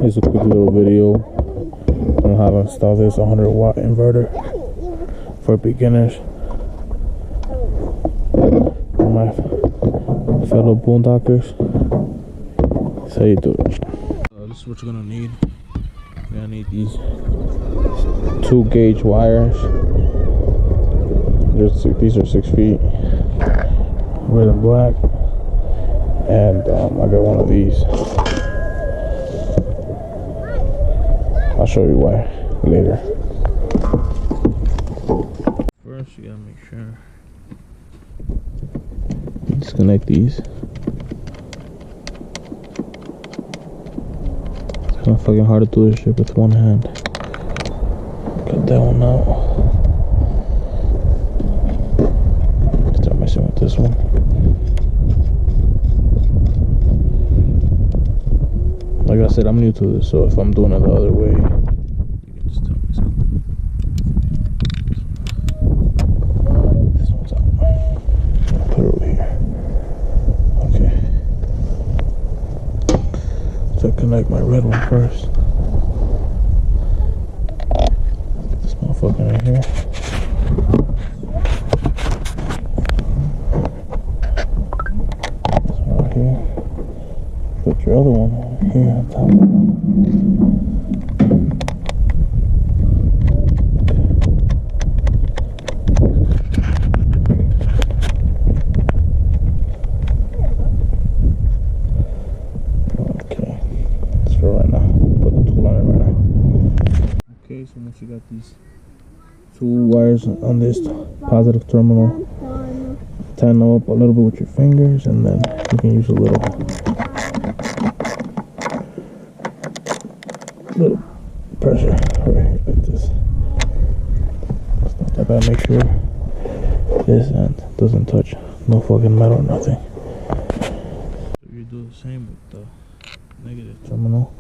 Here's a quick little video on how to install this 100-watt inverter for beginners. For my fellow boondockers, that's how you do it. This is what you're gonna need. You're gonna need these 2-gauge wires. These are 6 feet, red and black, and I got one of these. I'll show you why later. First, you gotta make sure you disconnect these. It's kind of fucking hard to do this shit with one hand. Cut that one out. Start messing with this one. Like I said, I'm new to this, so if I'm doing it the other way, you can just tell me something. This one's out. Put it over here. Okay. So I connect my red one first. Put this motherfucker in here. This one right here. Put your other one here on top. Okay, that's for right now. Put the tool on it right now. Okay, so once you got these 2 wires on this positive terminal, tighten them up a little bit with your fingers, and then you can use a little pressure right here like this. It's not that bad. Make sure this end doesn't touch no fucking metal or nothing. So you do the same with the negative terminal.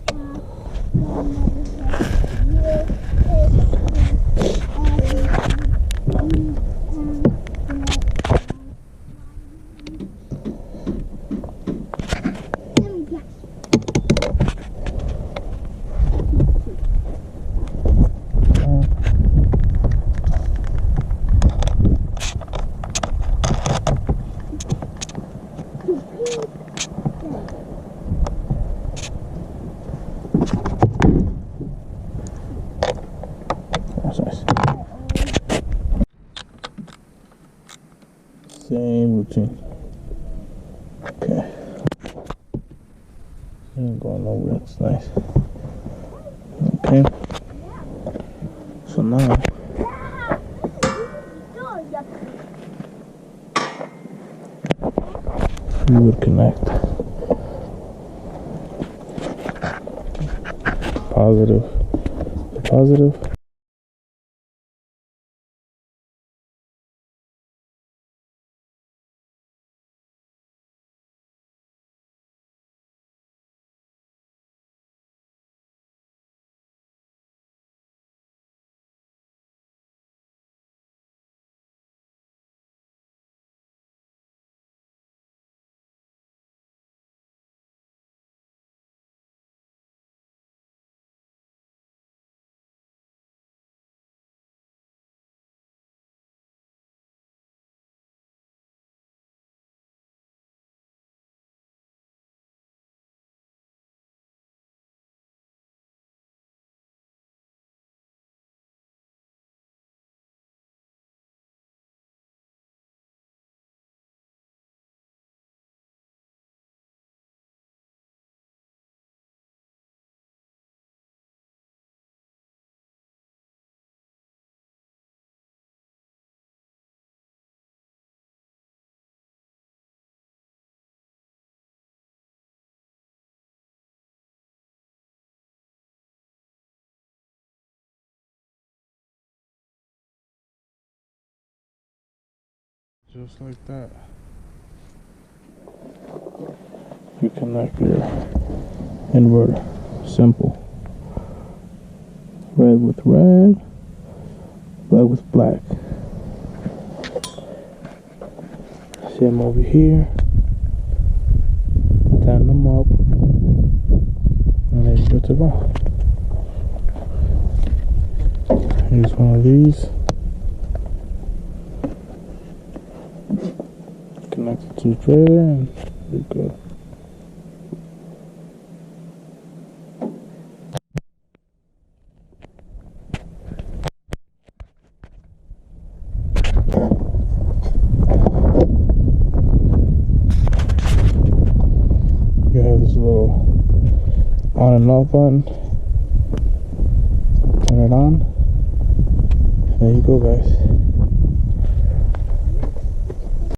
Same routine. Okay. Ain't going nowhere. That's nice. Okay. So now we would connect positive to positive. Just like that. You connect your inverter. Simple. Red with red, black with black. See them over here. Tighten them up. And there you go. good to go. Use one of these. Connect it to the trailer and we're good. You have this little on and off button. Turn it on. There you go, guys.